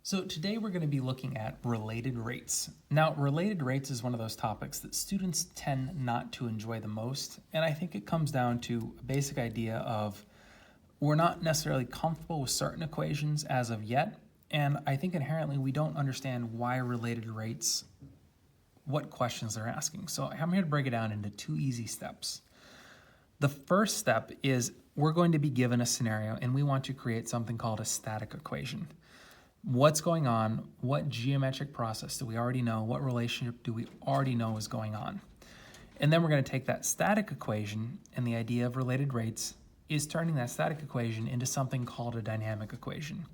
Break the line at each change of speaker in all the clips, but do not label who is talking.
So today we're going to be looking at related rates. Now, related rates is one of those topics that students tend not to enjoy the most, and I think it comes down to a basic idea of we're not necessarily comfortable with certain equations as of yet, and I think inherently we don't understand why related rates, what questions they're asking. So I'm here to break it down into two easy steps. The first step is we're going to be given a scenario and we want to create something called a static equation. What's going on? What geometric process do we already know? What relationship do we already know is going on? And then we're going to take that static equation, and the idea of related rates is turning that static equation into something called a dynamic equation.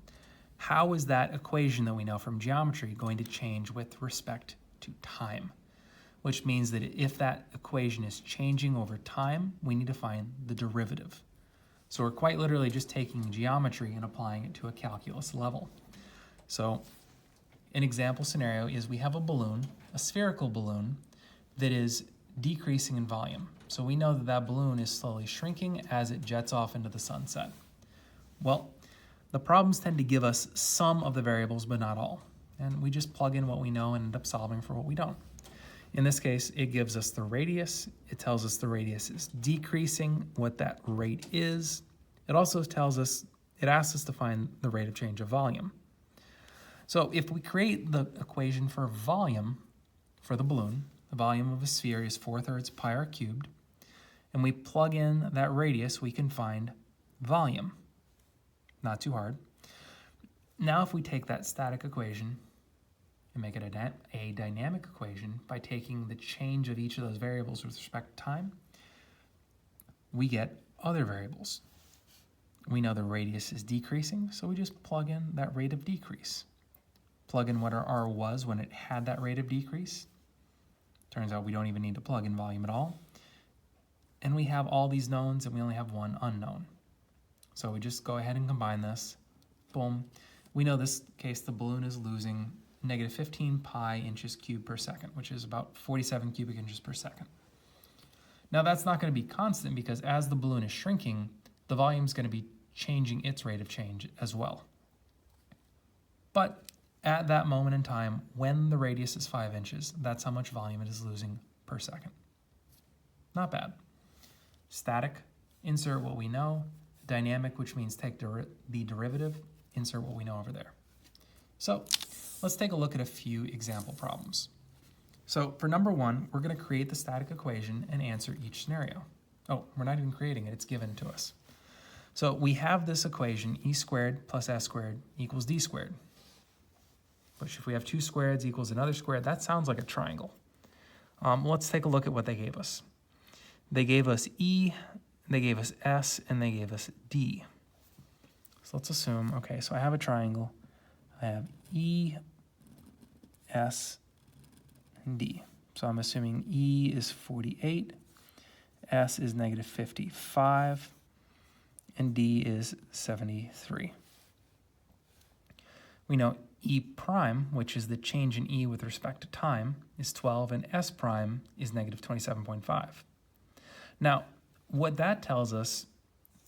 How is that equation that we know from geometry going to change with respect to time? Which means that if that equation is changing over time, we need to find the derivative. So we're quite literally just taking geometry and applying it to a calculus level. So an example scenario is we have a balloon, a spherical balloon, that is decreasing in volume. So we know that that balloon is slowly shrinking as it jets off into the sunset. Well, the problems tend to give us some of the variables, but not all. And we just plug in what we know and end up solving for what we don't. In this case, it gives us the radius. It tells us the radius is decreasing, what that rate is. It also tells us, it asks us to find the rate of change of volume. So if we create the equation for volume for the balloon, the volume of a sphere is 4/3 pi r cubed, and we plug in that radius, we can find volume. Not too hard. Now if we take that static equation and make it a dynamic equation by taking the change of each of those variables with respect to time, we get other variables. We know the radius is decreasing, so we just plug in that rate of decrease. Plug in what our R was when it had that rate of decrease. Turns out we don't even need to plug in volume at all. And we have all these knowns and we only have one unknown. So we just go ahead and combine this. Boom. We know this case the balloon is losing negative 15 pi inches cubed per second, which is about 47 cubic inches per second. Now that's not going to be constant because as the balloon is shrinking, the volume is going to be changing its rate of change as well. But at that moment in time, when the radius is 5 inches, that's how much volume it is losing per second. Not bad. Static, insert what we know. Dynamic, which means take the derivative, insert what we know over there. So let's take a look at a few example problems. So for number one, we're going to create the static equation and answer each scenario. Oh, we're not even creating it, it's given to us. So we have this equation, e squared plus s squared equals d squared. Which if we have two squareds equals another squared, that sounds like a triangle. Let's take a look at what they gave us. They gave us E, they gave us S, and they gave us D. So let's assume, okay, so I have a triangle. I have E, S, and D. So I'm assuming E is 48, S is negative 55, and D is 73. We know E prime, which is the change in E with respect to time, is 12, and S prime is negative 27.5. Now, what that tells us,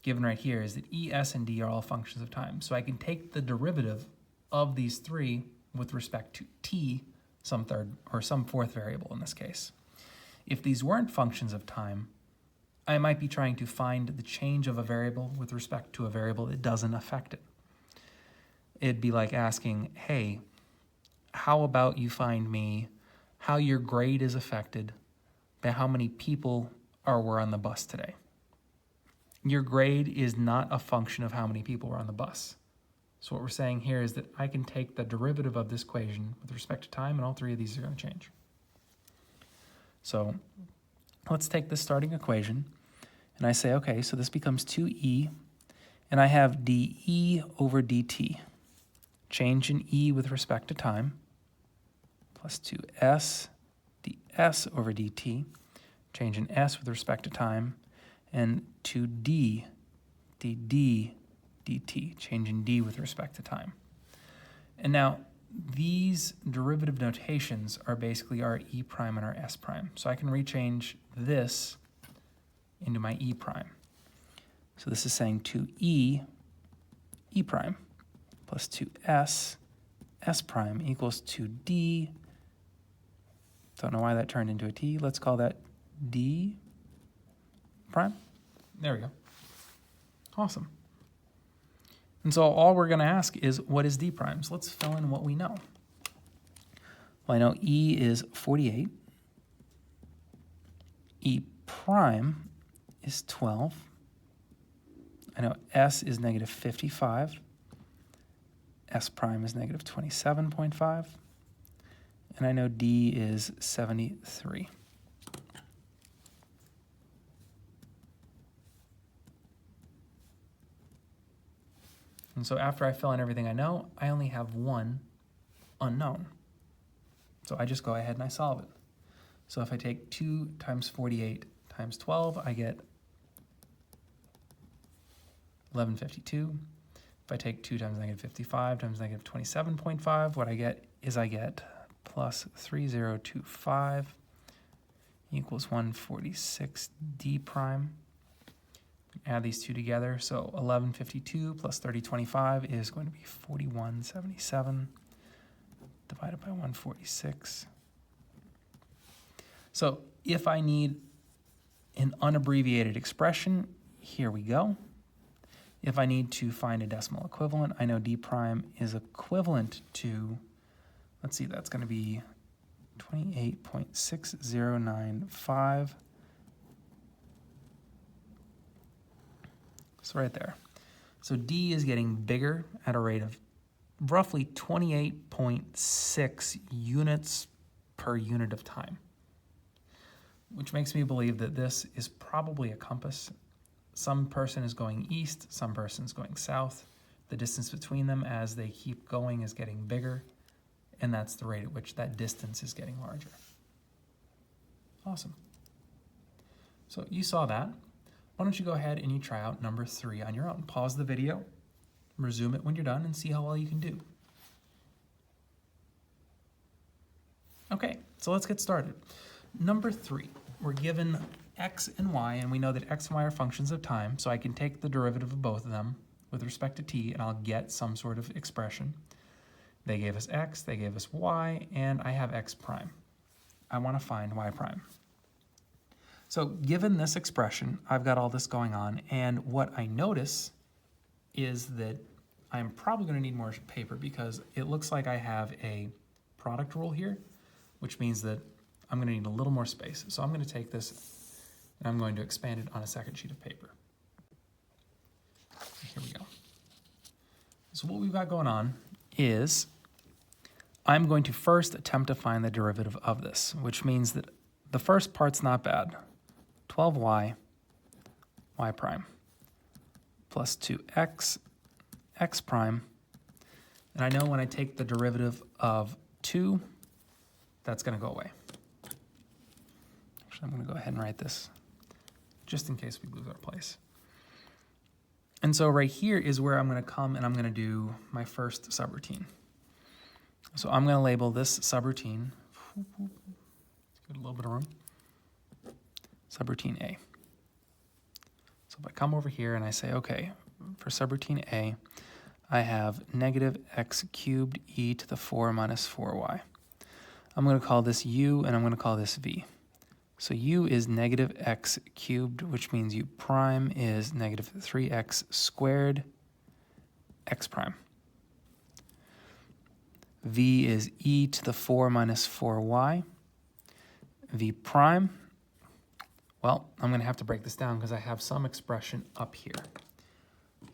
given right here, is that E, S, and D are all functions of time. So I can take the derivative of these three with respect to T, some third or some fourth variable in this case. If these weren't functions of time, I might be trying to find the change of a variable with respect to a variable that doesn't affect it. It'd be like asking, hey, how about you find me how your grade is affected by how many people were on the bus today? Your grade is not a function of how many people were on the bus. So what we're saying here is that I can take the derivative of this equation with respect to time, and all three of these are going to change. So let's take this starting equation, and I say, okay, so this becomes 2e, and I have dE over dt. Change in E with respect to time, plus 2s ds over dt, change in S with respect to time, and 2d dd dt, change in D with respect to time. And now these derivative notations are basically our E prime and our S prime. So I can rechange this into my E prime. So this is saying 2e, E prime, plus 2s, s prime equals to d. Don't know why that turned into a t. Let's call that d prime. There we go. Awesome. And so all we're going to ask is, what is d prime? So let's fill in what we know. Well, I know E is 48. E prime is 12. I know S is negative 55. S prime is negative 27.5. And I know D is 73. And so after I fill in everything I know, I only have one unknown. So I just go ahead and I solve it. So if I take 2 times 48 times 12, I get 1152. If I take 2 times negative 55 times negative 27.5, what I get is I get plus 3025 equals 146 d prime. Add these two together, so 1152 plus 3025 is going to be 4177 divided by 146. So if I need an unabbreviated expression, here we go. If I need to find a decimal equivalent, I know d prime is equivalent to, let's see, that's going to be 28.6095. So right there. So D is getting bigger at a rate of roughly 28.6 units per unit of time, which makes me believe that this is probably a compass. Some person is going east, some person is going south. The distance between them as they keep going is getting bigger, and that's the rate at which that distance is getting larger. Awesome. So you saw that. Why don't you go ahead and you try out number 3 on your own. Pause the video, resume it when you're done, and see how well you can do. Okay, so let's get started. Number 3, we're given x and y, and we know that x and y are functions of time, so I can take the derivative of both of them with respect to t, and I'll get some sort of expression. They gave us x, they gave us y, and I have x prime. I want to find y prime. So given this expression, I've got all this going on, and what I notice is that I'm probably going to need more paper because it looks like I have a product rule here, which means that I'm going to need a little more space. So I'm going to take this and I'm going to expand it on a second sheet of paper. Here we go. So what we've got going on is I'm going to first attempt to find the derivative of this, which means that the first part's not bad. 12y, y prime, plus 2x, x prime. And I know when I take the derivative of 2, that's going to go away. Actually, I'm going to go ahead and write this just in case we lose our place. And so right here is where I'm going to come and I'm going to do my first subroutine. So I'm going to label this subroutine. Get a little bit of room. Subroutine A. So if I come over here and I say, okay, for subroutine A, I have negative x cubed e to the 4 minus 4y. I'm going to call this u and I'm going to call this v. So u is negative x cubed, which means u prime is negative 3x squared x prime. V is e to the 4 minus 4y. V prime, well, I'm going to have to break this down because I have some expression up here.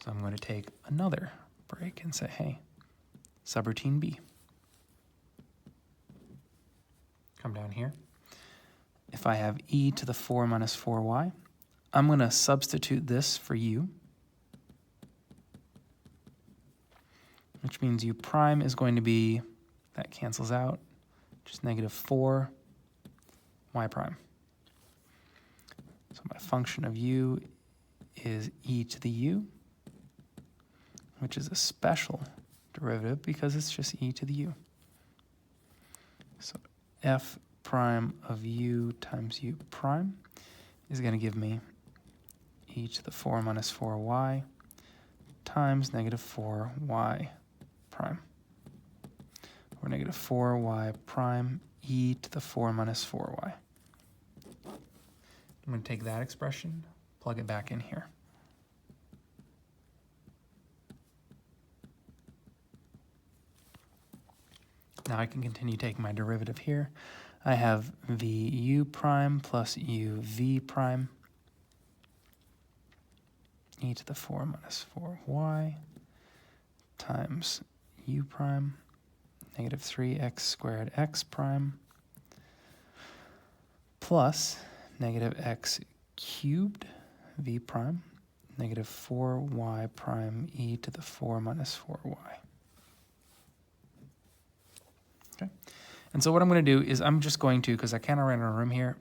So I'm going to take another break and say, hey, subroutine B. Come down here. If I have e to the 4 minus 4y, I'm going to substitute this for u, which means u prime is going to be, that cancels out, just negative 4 y prime. So my function of u is e to the u, which is a special derivative because it's just e to the u. So f prime of u times u prime is going to give me e to the 4 minus 4y times negative 4y prime. negative 4y prime e to the 4 minus 4y. I'm going to take that expression, plug it back in here. Now I can continue taking my derivative here. I have vu prime plus uv prime e to the 4 minus 4y times u prime negative 3x squared x prime plus negative x cubed v prime negative 4y prime e to the 4 minus 4y. Okay, and so what I'm going to do is I'm just going to, because I kind of ran out of room here,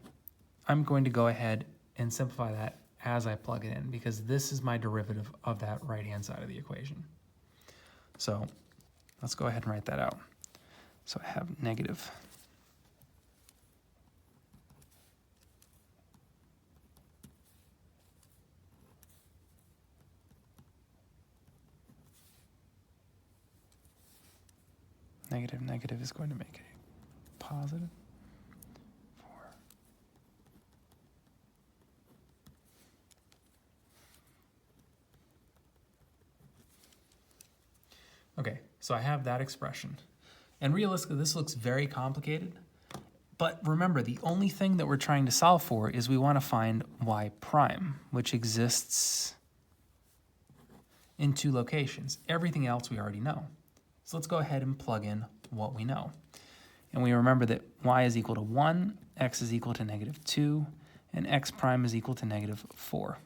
I'm going to go ahead and simplify that as I plug it in, because this is my derivative of that right-hand side of the equation. So let's go ahead and write that out. So I have negative negative is going to make a positive 4. Okay, so I have that expression. And realistically, this looks very complicated. But remember, the only thing that we're trying to solve for is we want to find y prime, which exists in 2 locations. Everything else we already know. So let's go ahead and plug in what we know. And we remember that y is equal to 1, x is equal to negative 2, and x prime is equal to negative 4.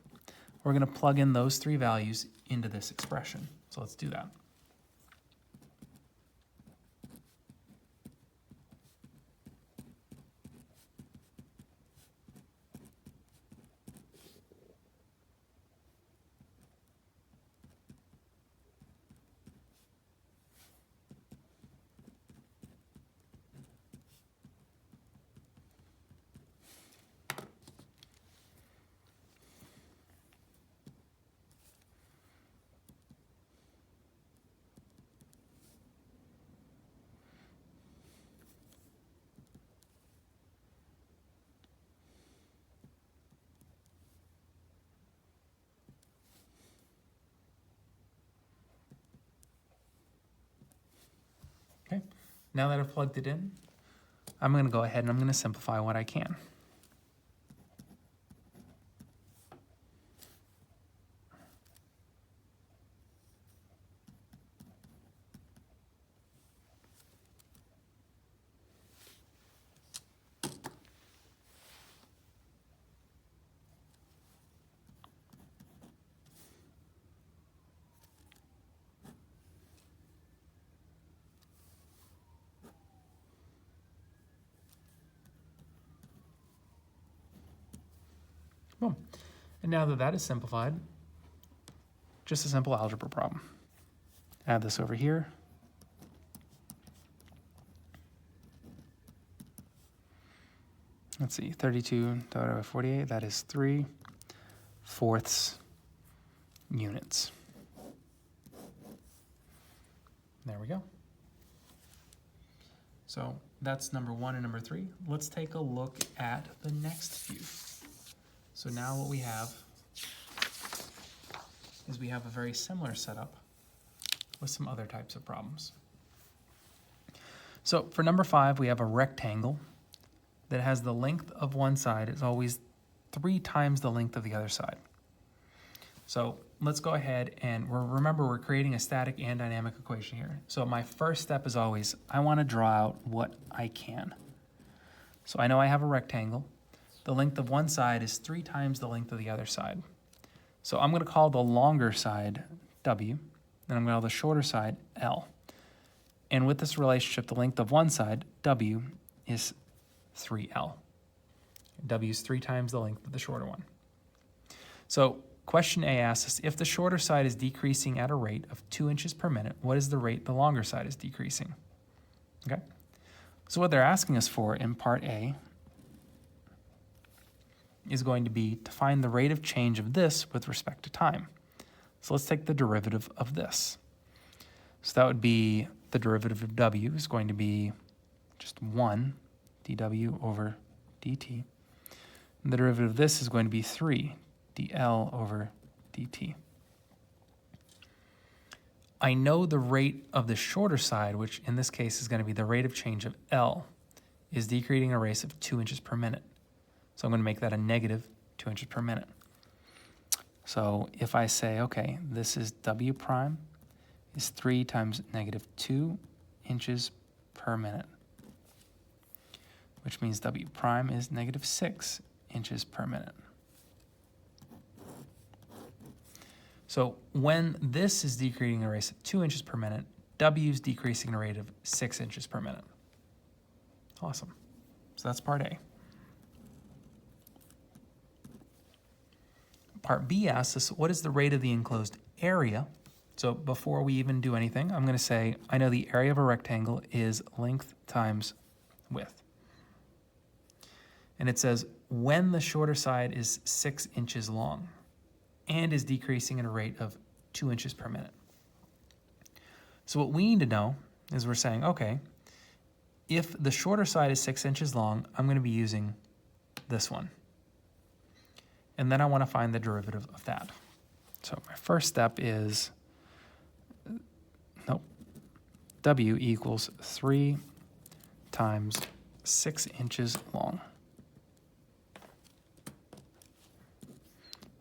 We're going to plug in those 3 values into this expression. So let's do that. Okay, now that I've plugged it in, I'm going to go ahead and I'm going to simplify what I can. Boom. And now that that is simplified, just a simple algebra problem. Add this over here. Let's see, 32 divided by 48, that is 3/4 units. There we go. So that's number 1 and number 3. Let's take a look at the next few. So now what we have is we have a very similar setup with some other types of problems. So for number 5, we have a rectangle that has the length of one side is always 3 times the length of the other side. So let's go ahead and remember we're creating a static and dynamic equation here. So my first step is always, I want to draw out what I can. So I know I have a rectangle. The length of one side is 3 times the length of the other side. So I'm going to call the longer side W, and I'm going to call the shorter side L. And with this relationship, the length of one side, W, is 3L. W is 3 times the length of the shorter one. So question A asks us, if the shorter side is decreasing at a rate of 2 inches per minute, what is the rate the longer side is decreasing? Okay. So what they're asking us for in part A is going to be to find the rate of change of this with respect to time. So let's take the derivative of this. So that would be the derivative of w is going to be just 1 dw over dt. And the derivative of this is going to be 3 dl over dt. I know the rate of the shorter side, which in this case is going to be the rate of change of L, is decreasing at a rate of 2 inches per minute. So I'm going to make that a negative 2 inches per minute. So if I say, okay, this is W prime is 3 times negative 2 inches per minute, which means W prime is negative 6 inches per minute. So when this is decreasing at a rate of 2 inches per minute, W is decreasing at a rate of 6 inches per minute. Awesome. So that's part A. Part B asks us, what is the rate of the enclosed area? So before we even do anything, I'm going to say, I know the area of a rectangle is length times width. And it says, when the shorter side is 6 inches long and is decreasing at a rate of 2 inches per minute. So what we need to know is we're saying, okay, if the shorter side is 6 inches long, I'm going to be using this one. And then I want to find the derivative of that. So my first step is, W equals 3 times 6 inches long.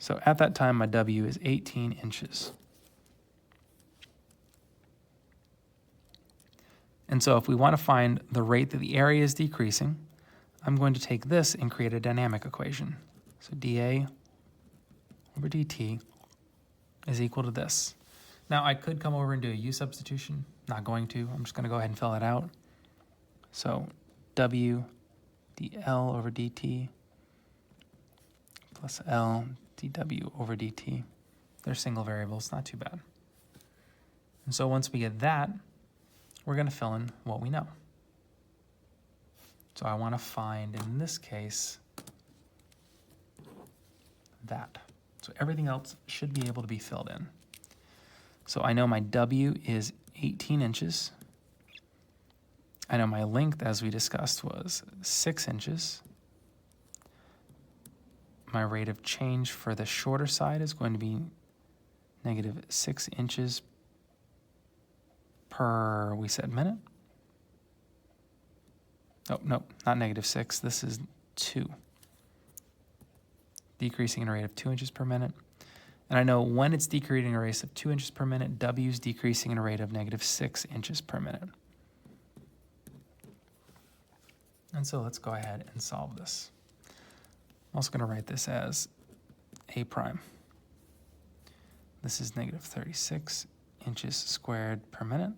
So at that time, my W is 18 inches. And so if we want to find the rate that the area is decreasing, I'm going to take this and create a dynamic equation. So dA over dt is equal to this. Now I could come over and do a U substitution. Not going to. I'm just going to go ahead and fill that out. So W dL over dt plus L dW over dt. They're single variables, not too bad. And so once we get that, we're going to fill in what we know. So I want to find, in this case, that. So everything else should be able to be filled in. So I know my W is 18 inches. I know my length, as we discussed, was 6 inches. My rate of change for the shorter side is going to be negative 6 inches per, we said, minute. Oh, no, not negative 6. This is 2. Decreasing at a rate of 2 inches per minute. And I know when it's decreasing at a rate of 2 inches per minute, W is decreasing at a rate of negative 6 inches per minute. And so let's go ahead and solve this. I'm also going to write this as A prime. This is negative 36 inches squared per minute.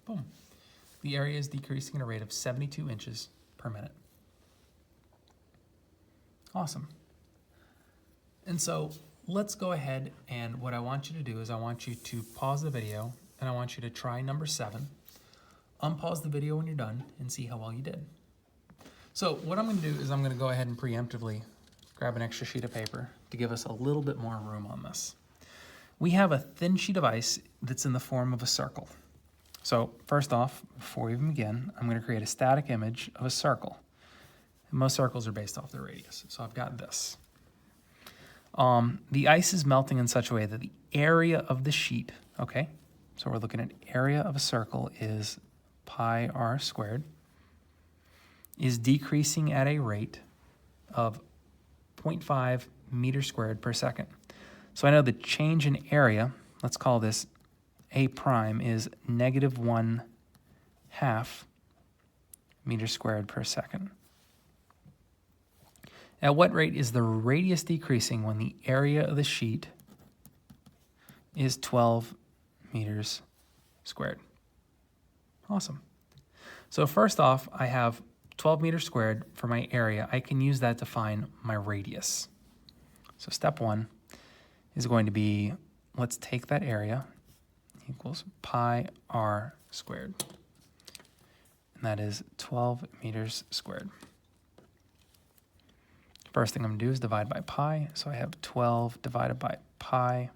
Boom. The area is decreasing at a rate of 72 inches per minute. Awesome. And so let's go ahead, and what I want you to do is I want you to pause the video and I want you to try number 7. Unpause the video when you're done and see how well you did. So what I'm going to do is I'm going to go ahead and preemptively grab an extra sheet of paper to give us a little bit more room on this. We have a thin sheet of ice that's in the form of a circle. So first off, before we even begin, I'm going to create a static image of a circle. And most circles are based off their radius. So I've got this. The ice is melting in such a way that the area of the sheet, okay, so we're looking at area of a circle is pi r squared, is decreasing at a rate of 0.5 meters squared per second. So I know the change in area, let's call this A prime, is negative 1/2 meters squared per second. At what rate is the radius decreasing when the area of the sheet is 12 meters squared? Awesome. So first off, I have 12 meters squared for my area. I can use that to find my radius. So step 1 is going to be, let's take that area equals pi r squared. and that is 12 meters squared. First thing I'm going to do is divide by pi. So I have 12 divided by pi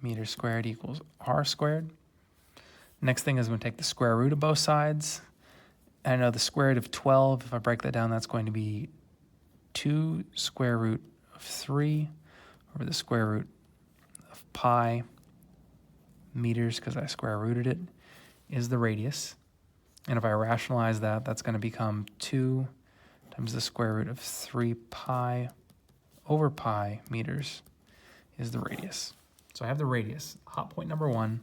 meters squared equals r squared. Next thing is I'm going to take the square root of both sides. And I know the square root of 12, if I break that down, that's going to be 2 square root of 3 over the square root of pi meters, because I square rooted it, is the radius. And if I rationalize that, that's going to become 2 times the square root of 3 pi over pi meters is the radius. So I have the radius, hot point number 1,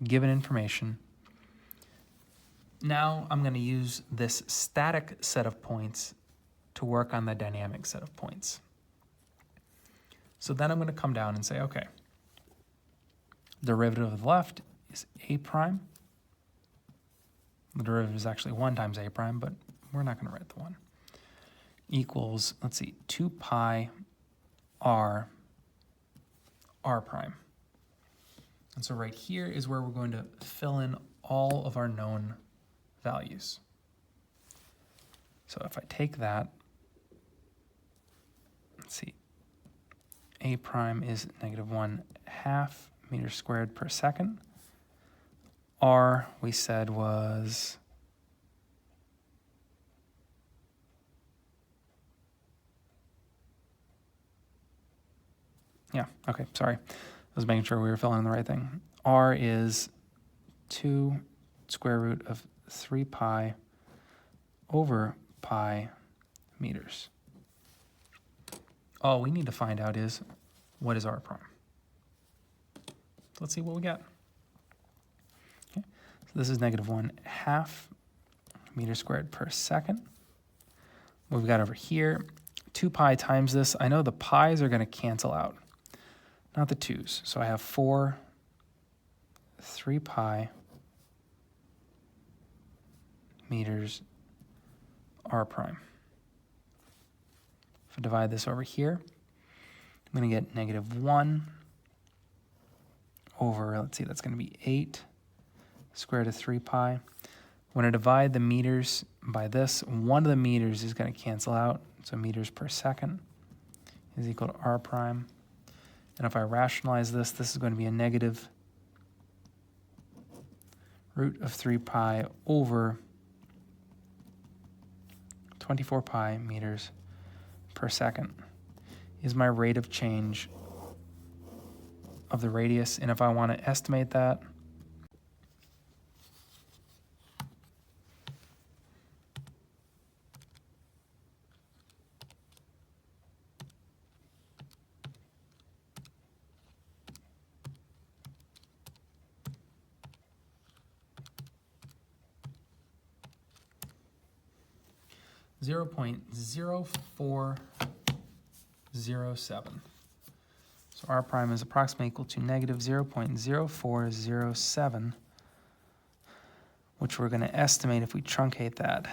given information. Now I'm going to use this static set of points to work on the dynamic set of points. So then I'm going to come down and say, okay, derivative of the left is a prime. The derivative is actually 1 times a prime, but we're not going to write the 1. Equals, let's see, 2 pi r prime. And so right here is where we're going to fill in all of our known values. So if I take that, let's see, a prime is -1/2 meters squared per second. R, we said, was okay, sorry. I was making sure we were filling in the right thing. R is 2 square root of 3 pi over pi meters. All we need to find out is, what is r prime? So let's see what we got. Okay. So this is -1/2 meters squared per second. What we've got over here, 2 pi times this. I know the pi's are going to cancel out, not the 2's. So I have 3 pi meters r prime. If I divide this over here, I'm going to get -1 over, let's see, that's going to be 8 square root of 3 pi. When I divide the meters by this, one of the meters is going to cancel out, so meters per second is equal to r prime. And if I rationalize this, this is going to be a negative root of 3 pi over 24 pi meters per second is my rate of change of the radius. And if I want to estimate that, (0.0407). So r prime is approximately equal to -0.0407, which we're going to estimate if we truncate that,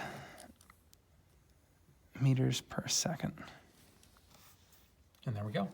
meters per second. And there we go.